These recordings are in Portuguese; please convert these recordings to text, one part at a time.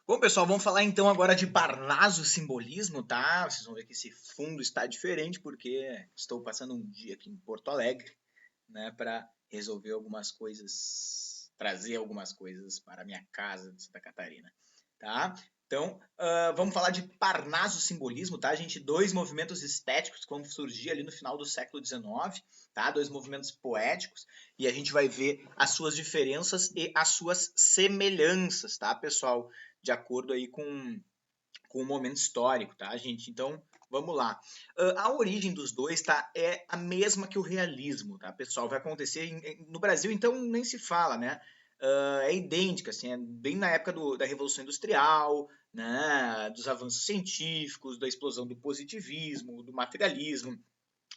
Bom, pessoal, vamos falar então agora de Parnaso Simbolismo, tá? Vocês vão ver que esse fundo está diferente porque estou passando um dia aqui em Porto Alegre, né, para resolver algumas coisas, trazer algumas coisas para a minha casa de Santa Catarina, tá? Então, vamos falar de Parnaso Simbolismo, tá, gente? Dois movimentos estéticos que vão surgir ali no final do século XIX, tá? Dois movimentos poéticos, e a gente vai ver as suas diferenças e as suas semelhanças, tá, pessoal? De acordo aí com o momento histórico, tá, gente? Então, vamos lá. A origem dos dois, tá, é a mesma que o realismo, tá, pessoal? Vai acontecer no Brasil, então nem se fala, né? É idêntica, assim, é bem na época da Revolução Industrial, né? Dos avanços científicos, da explosão do positivismo, do materialismo,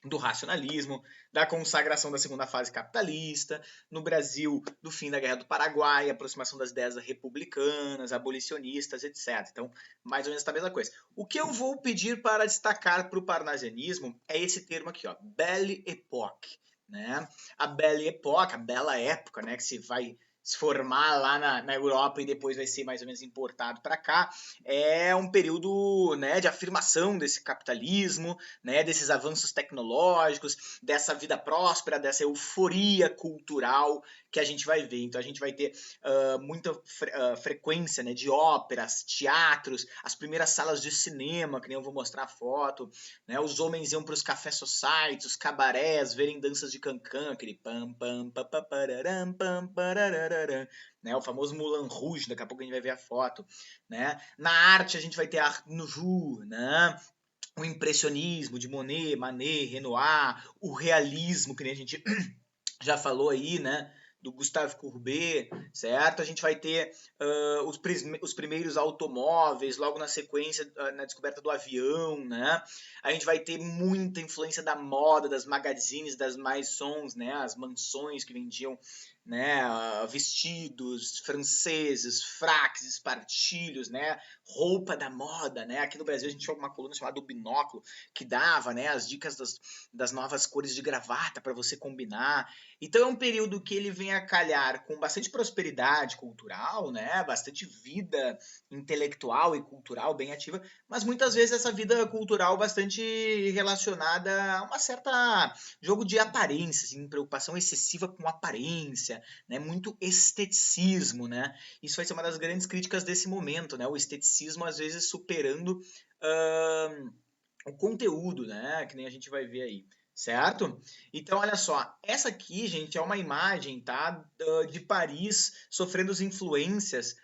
do racionalismo, da consagração da segunda fase capitalista, no Brasil, do fim da Guerra do Paraguai, aproximação das ideias republicanas, abolicionistas, etc. Então, mais ou menos a mesma coisa. O que eu vou pedir para destacar para o parnasianismo é esse termo aqui, ó, Belle Époque, né? A Belle Époque, a bela época, né, que se vai se formar lá na Europa e depois vai ser mais ou menos importado para cá, é um período, né, de afirmação desse capitalismo, né, desses avanços tecnológicos, dessa vida próspera, dessa euforia cultural que a gente vai ver. Então a gente vai ter muita frequência, né, de óperas, teatros, as primeiras salas de cinema, que nem eu vou mostrar a foto, né, os homens iam para os café societies, os cabarés, verem danças de cancan, aquele pam pam pam pam pararam, pam parararam, né, o famoso Moulin Rouge, daqui a pouco a gente vai ver a foto, né? Na arte a gente vai ter Art Nouveau, né? O impressionismo de Monet, Manet, Renoir, o realismo, que nem a gente já falou aí, né? Do Gustave Courbet, certo? A gente vai ter os primeiros automóveis, logo na sequência, na descoberta do avião, né? A gente vai ter muita influência da moda, das magazines, das maisons, né? As mansões que vendiam, né? Vestidos franceses, fraques, espartilhos, né? Roupa da moda, né? Aqui no Brasil a gente tinha uma coluna chamada O Binóculo, que dava, né? As dicas das novas cores de gravata para você combinar. Então é um período que ele vem a calhar com bastante prosperidade cultural, né? Bastante vida intelectual e cultural bem ativa, mas muitas vezes essa vida cultural bastante relacionada a uma certa jogo de aparência, assim, preocupação excessiva com aparência, né? Muito esteticismo, né? Isso vai ser uma das grandes críticas desse momento, né? O esteticismo às vezes superando o conteúdo, né? Que nem a gente vai ver aí, certo? Então, olha só, essa aqui, gente, é uma imagem, tá? De Paris sofrendo as influências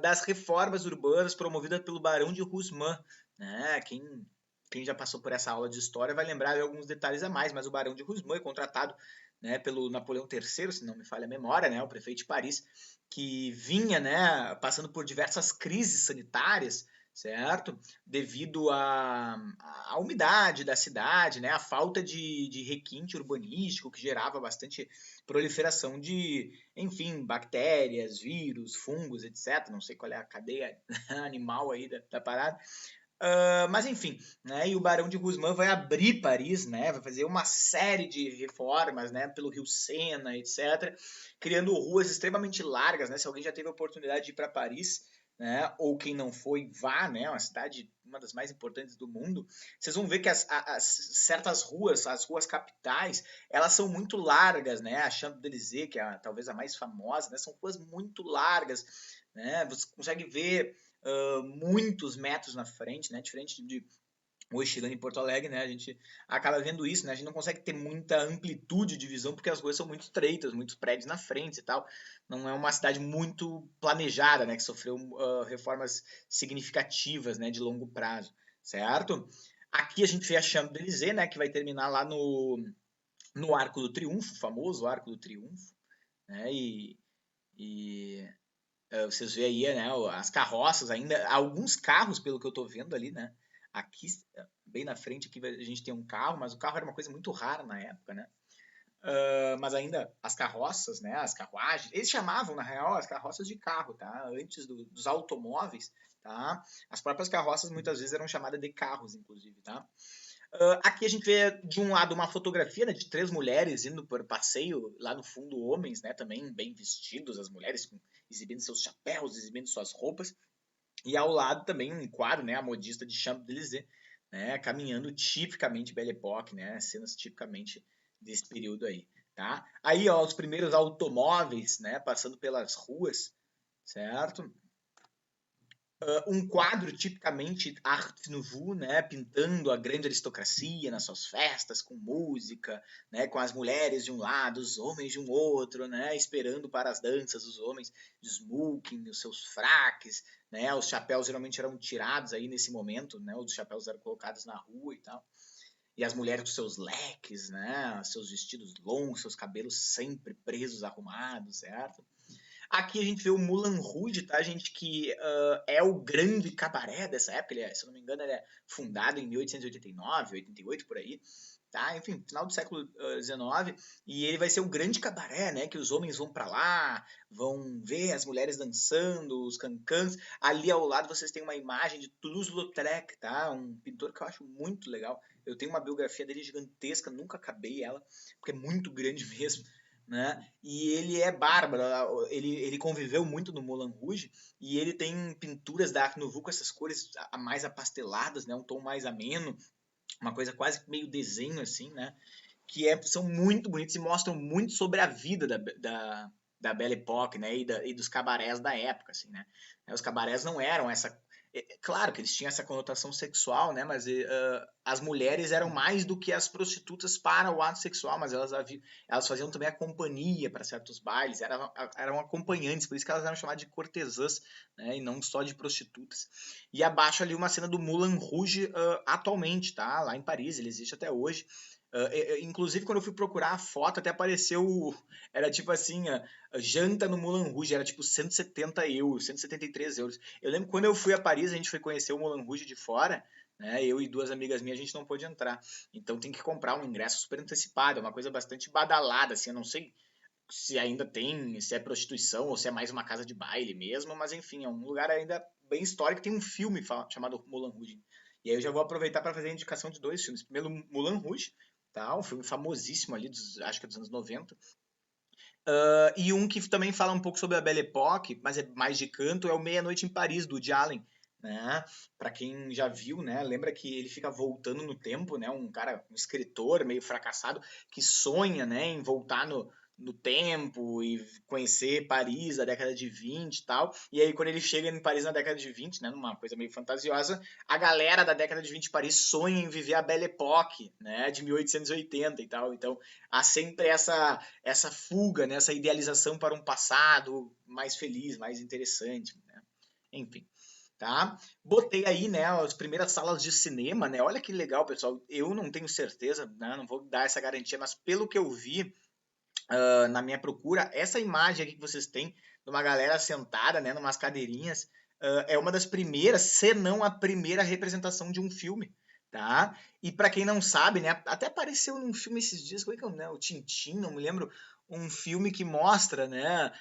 das reformas urbanas promovidas pelo Barão de Rousseau, né? Quem já passou por essa aula de história vai lembrar de alguns detalhes a mais, mas o Barão de Rousseau é contratado, né, pelo Napoleão III, se não me falha a memória, né, o prefeito de Paris, que vinha, né, passando por diversas crises sanitárias, certo? Devido à umidade da cidade, né? A falta de requinte urbanístico que gerava bastante proliferação de, enfim, bactérias, vírus, fungos, etc. Não sei qual é a cadeia animal aí da parada. Mas enfim, né? E o Barão de Guzmán vai abrir Paris, né? Vai fazer uma série de reformas, né? Pelo Rio Sena, etc. Criando ruas extremamente largas, né? Se alguém já teve a oportunidade de ir para Paris, né? Ou quem não foi, vá, né? Uma cidade, uma das mais importantes do mundo. Vocês vão ver que certas ruas, as ruas capitais, elas são muito largas, né? A Champs-Élysées, que é talvez a mais famosa, né? São ruas muito largas, né? Você consegue ver muitos metros na frente, né? Diferente de hoje chegando em Porto Alegre, né? A gente acaba vendo isso, né? A gente não consegue ter muita amplitude de visão porque as ruas são muito estreitas, muitos prédios na frente e tal. Não é uma cidade muito planejada, né? Que sofreu reformas significativas, né? De longo prazo, certo? Aqui a gente vê a Champs-Élysées, né? Que vai terminar lá no Arco do Triunfo, o famoso Arco do Triunfo, né? E vocês veem aí, né, as carroças ainda, alguns carros, pelo que eu tô vendo ali, né, aqui, bem na frente, aqui a gente tem um carro, mas o carro era uma coisa muito rara na época, né, mas ainda as carroças, né, as carruagens, eles chamavam, na real, as carroças de carro, tá, antes dos automóveis, tá, as próprias carroças muitas vezes eram chamadas de carros, inclusive, tá. Aqui a gente vê de um lado uma fotografia, né, de três mulheres indo por passeio, lá no fundo homens, né, também bem vestidos, as mulheres exibindo seus chapéus, exibindo suas roupas. E ao lado também um quadro, né, a modista de Champs-Élysées, né, caminhando tipicamente Belle Époque, né, cenas tipicamente desse período aí, tá? Aí, ó, os primeiros automóveis, né, passando pelas ruas, certo? Um quadro tipicamente Art Nouveau, né, pintando a grande aristocracia nas suas festas, com música, né, com as mulheres de um lado, os homens de um outro, né, esperando para as danças, os homens de smoking, os seus fraques, né, os chapéus geralmente eram tirados aí nesse momento, né, os chapéus eram colocados na rua e tal. E as mulheres com seus leques, né, seus vestidos longos, seus cabelos sempre presos, arrumados, certo? Aqui a gente vê o Moulin Rouge, tá, gente? Que é o grande cabaré dessa época. Ele é, se eu não me engano, ele é fundado em 1889, 88, por aí. Tá? Enfim, final do século XIX. E ele vai ser o grande cabaré, né? Que os homens vão para lá, vão ver as mulheres dançando, os cancãs. Ali ao lado vocês têm uma imagem de Toulouse-Lautrec, tá? Um pintor que eu acho muito legal. Eu tenho uma biografia dele gigantesca, nunca acabei ela, porque é muito grande mesmo, né? E ele é bárbaro, ele conviveu muito no Moulin Rouge e ele tem pinturas da Art Nouveau com essas cores mais apasteladas, né? Um tom mais ameno, uma coisa quase meio desenho assim, né? São muito bonitos e mostram muito sobre a vida da Belle Époque, né? E dos cabarés da época, assim, né? Os cabarés não eram essa. Claro que eles tinham essa conotação sexual, né? Mas as mulheres eram mais do que as prostitutas para o ato sexual, mas elas faziam também a companhia para certos bailes, eram acompanhantes, por isso que elas eram chamadas de cortesãs, né? E não só de prostitutas. E abaixo ali uma cena do Moulin Rouge atualmente, tá? Lá em Paris, ele existe até hoje. Inclusive, quando eu fui procurar a foto, até apareceu. Era tipo assim: janta no Moulin Rouge, era tipo 170 euros, 173 euros. Eu lembro que quando eu fui a Paris, a gente foi conhecer o Moulin Rouge de fora, né? Eu e duas amigas minhas, a gente não pôde entrar. Então tem que comprar um ingresso super antecipado, é uma coisa bastante badalada, assim. Eu não sei se ainda tem, se é prostituição ou se é mais uma casa de baile mesmo, mas enfim, é um lugar ainda bem histórico. Tem um filme chamado Moulin Rouge. E aí eu já vou aproveitar para fazer a indicação de dois filmes. Primeiro, Moulin Rouge, tá? Um filme famosíssimo ali, acho que é dos anos 90. E um que também fala um pouco sobre a Belle Époque, mas é mais de canto, é o Meia-Noite em Paris, do Woody Allen. Né? Para quem já viu, né? Lembra que ele fica voltando no tempo, né? Um cara, um escritor meio fracassado que sonha, né, em voltar no tempo e conhecer Paris da década de 20 e tal. E aí, quando ele chega em Paris na década de 20, né, numa coisa meio fantasiosa, a galera da década de 20 de Paris sonha em viver a Belle Époque, né, de 1880 e tal. Então, há sempre essa fuga, né, essa idealização para um passado mais feliz, mais interessante, né? Enfim. Tá? Botei aí, né, as primeiras salas de cinema, né? Olha que legal, pessoal. Eu não tenho certeza, né? Não vou dar essa garantia, mas pelo que eu vi, na minha procura, essa imagem aqui que vocês têm de uma galera sentada, né, numas cadeirinhas, é uma das primeiras, se não a primeira representação de um filme, tá? E para quem não sabe, né, até apareceu num filme esses dias, como é que é, né, o Tintin, não me lembro, um filme que mostra, né,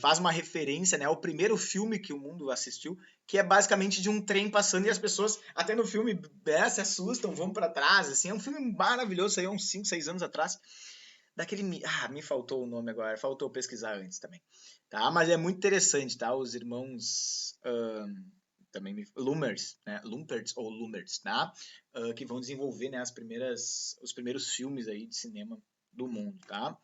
faz uma referência, né, ao primeiro filme que o mundo assistiu, que é basicamente de um trem passando e as pessoas, até no filme, se assustam, vão para trás, assim, é um filme maravilhoso, saiu uns 5, 6 anos atrás, daquele. Me faltou o nome agora, faltou pesquisar antes também. Tá? Mas é muito interessante, tá? Os irmãos. Também Lumers, né? Lumperts ou Lumers, tá? Que vão desenvolver, né, os primeiros filmes aí de cinema do mundo, tá?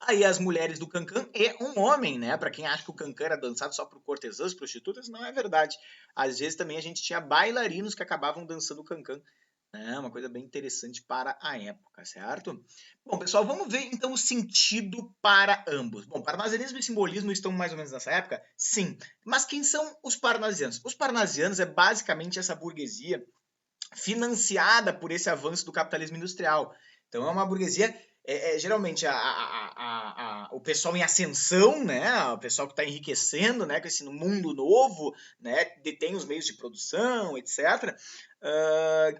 Aí as mulheres do Cancan é um homem, né? Para quem acha que o Cancan era dançado só por cortesãs, prostitutas, não é verdade. Às vezes também a gente tinha bailarinos que acabavam dançando o Cancan. É uma coisa bem interessante para a época, certo? Bom, pessoal, vamos ver então o sentido para ambos. Bom, parnasianismo e simbolismo estão mais ou menos nessa época? Sim. Mas quem são os parnasianos? Os parnasianos é basicamente essa burguesia financiada por esse avanço do capitalismo industrial. Então é uma burguesia, geralmente o pessoal em ascensão, né, o pessoal que está enriquecendo, né, com esse mundo novo, né, detém os meios de produção, etc.,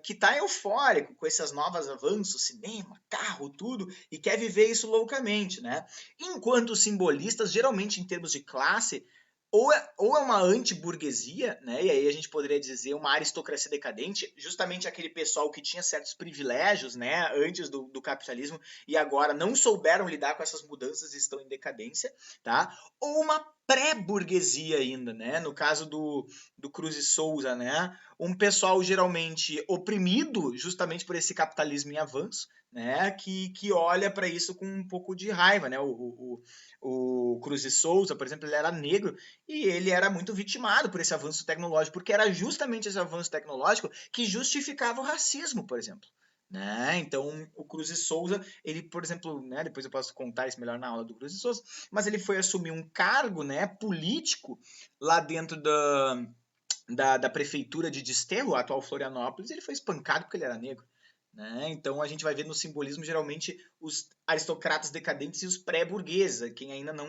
que está eufórico com esses novos avanços, cinema, carro, tudo, e quer viver isso loucamente, né? Enquanto os simbolistas, geralmente em termos de classe, ou é uma anti-burguesia, né? E aí a gente poderia dizer uma aristocracia decadente, justamente aquele pessoal que tinha certos privilégios, né, antes do capitalismo e agora não souberam lidar com essas mudanças e estão em decadência, tá? Ou uma pré-burguesia ainda, né? No caso do Cruz e Souza, né? Um pessoal geralmente oprimido justamente por esse capitalismo em avanço, né? Que olha para isso com um pouco de raiva, né? O Cruz e Souza, por exemplo, ele era negro e ele era muito vitimado por esse avanço tecnológico, porque era justamente esse avanço tecnológico que justificava o racismo, por exemplo. Né? Então, o Cruz e Souza, ele, por exemplo, né, depois eu posso contar isso melhor na aula do Cruz e Souza, mas ele foi assumir um cargo, né, político lá dentro da prefeitura de Desterro, a atual Florianópolis, e ele foi espancado porque ele era negro. Né? Então a gente vai ver no simbolismo geralmente os aristocratas decadentes e os pré-burgueses, quem ainda não,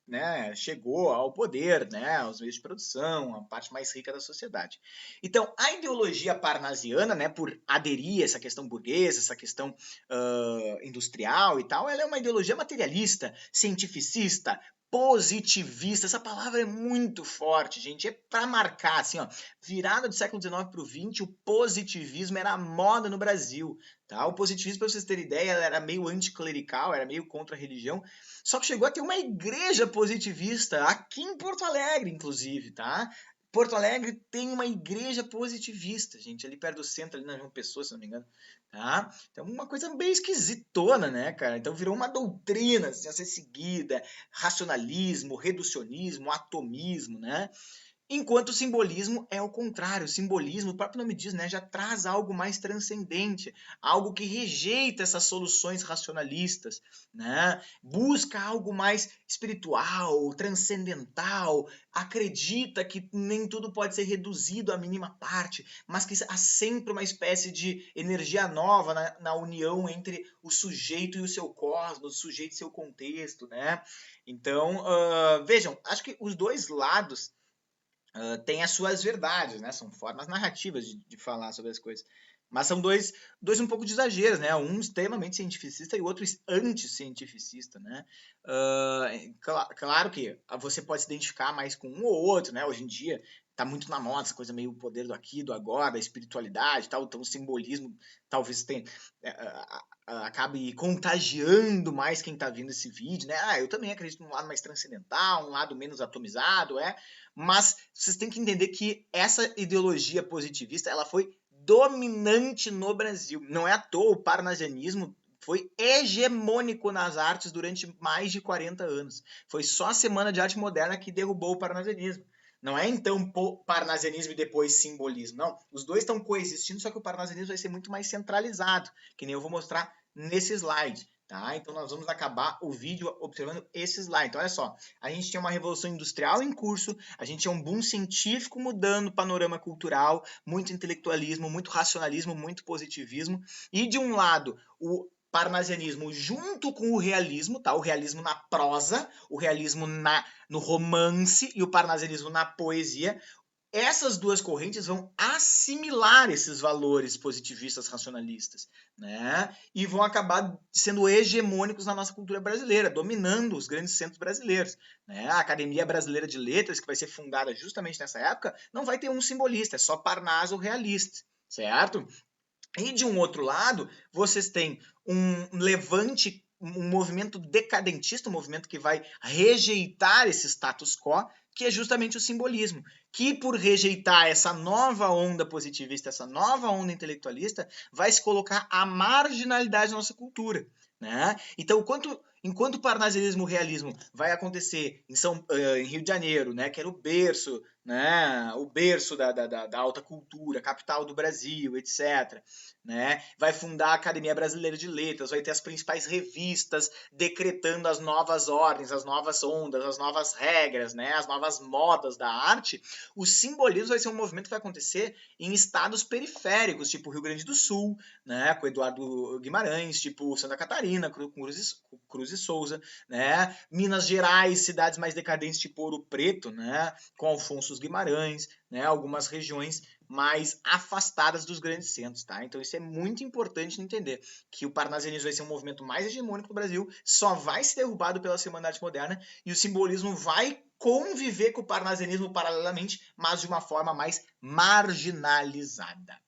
né, chegou ao poder, né, aos meios de produção, a parte mais rica da sociedade. Então, a ideologia parnasiana, né, por aderir a essa questão burguesa, essa questão industrial e tal, ela é uma ideologia materialista, cientificista, positivista. Essa palavra é muito forte, gente. É para marcar, assim, ó, virada do século XIX para o XX, o positivismo era a moda no Brasil. Tá? O positivismo, para vocês terem ideia, era meio anticlerical, era meio contra a religião, só que chegou a ter uma igreja positivista aqui em Porto Alegre, inclusive, tá? Porto Alegre tem uma igreja positivista, gente, ali perto do centro, ali na João Pessoa, se não me engano, tá? Então, uma coisa bem esquisitona, né, cara? Então, virou uma doutrina assim, a ser seguida, racionalismo, reducionismo, atomismo, né? Enquanto o simbolismo é o contrário. O simbolismo, o próprio nome diz, né, já traz algo mais transcendente, algo que rejeita essas soluções racionalistas, né? Busca algo mais espiritual, transcendental, acredita que nem tudo pode ser reduzido à mínima parte, mas que há sempre uma espécie de energia nova na união entre o sujeito e o seu cosmos, o sujeito e seu contexto, né? Então, vejam, acho que os dois lados tem as suas verdades, né? São formas narrativas de falar sobre as coisas. Mas são dois um pouco de exageros, né? Um extremamente cientificista e o outro anti-cientificista, né? Claro que você pode se identificar mais com um ou outro, né? Hoje em dia tá muito na moda essa coisa meio poder do aqui, do agora, da espiritualidade e tal. Então o simbolismo talvez tenha, acabe contagiando mais quem tá vendo esse vídeo, né? Eu também acredito num lado mais transcendental, um lado menos atomizado, mas vocês têm que entender que essa ideologia positivista ela foi dominante no Brasil. Não é à toa o parnasianismo foi hegemônico nas artes durante mais de 40 anos. Foi só a Semana de Arte Moderna que derrubou o parnasianismo. Não é então parnasianismo e depois simbolismo. Não, os dois estão coexistindo, só que o parnasianismo vai ser muito mais centralizado, que nem eu vou mostrar nesse slide. Tá? Então nós vamos acabar o vídeo observando esse slide. Então olha só, a gente tinha uma revolução industrial em curso, a gente tinha um boom científico mudando o panorama cultural, muito intelectualismo, muito racionalismo, muito positivismo, e de um lado o parnasianismo junto com o realismo, tá? O realismo na prosa, o realismo no romance e o parnasianismo na poesia. Essas duas correntes vão assimilar esses valores positivistas racionalistas, né? E vão acabar sendo hegemônicos na nossa cultura brasileira, dominando os grandes centros brasileiros, né? A Academia Brasileira de Letras, que vai ser fundada justamente nessa época, não vai ter um simbolista, é só Parnaso realista, certo? E de um outro lado, vocês têm um levante, um movimento decadentista, um movimento que vai rejeitar esse status quo, que é justamente o simbolismo, que por rejeitar essa nova onda positivista, essa nova onda intelectualista, vai se colocar à marginalidade da nossa cultura. Né? Então, enquanto o parnasianismo, o realismo vai acontecer em Rio de Janeiro, né, que era o berço, né, da alta cultura, capital do Brasil, etc., né? Vai fundar a Academia Brasileira de Letras, vai ter as principais revistas decretando as novas ordens, as novas ondas, as novas regras, né? As novas modas da arte. O simbolismo vai ser um movimento que vai acontecer em estados periféricos, tipo Rio Grande do Sul, né? Com Eduardo Guimarães, tipo Santa Catarina, Cruz e Souza, né? Minas Gerais, cidades mais decadentes, tipo Ouro Preto, né? Com Alfonso Guimarães, né? Algumas regiões mais afastadas dos grandes centros, tá? Então isso é muito importante entender, que o parnasianismo vai ser um movimento mais hegemônico do Brasil, só vai ser derrubado pela Semana da Arte Moderna e o simbolismo vai conviver com o parnasianismo paralelamente, mas de uma forma mais marginalizada.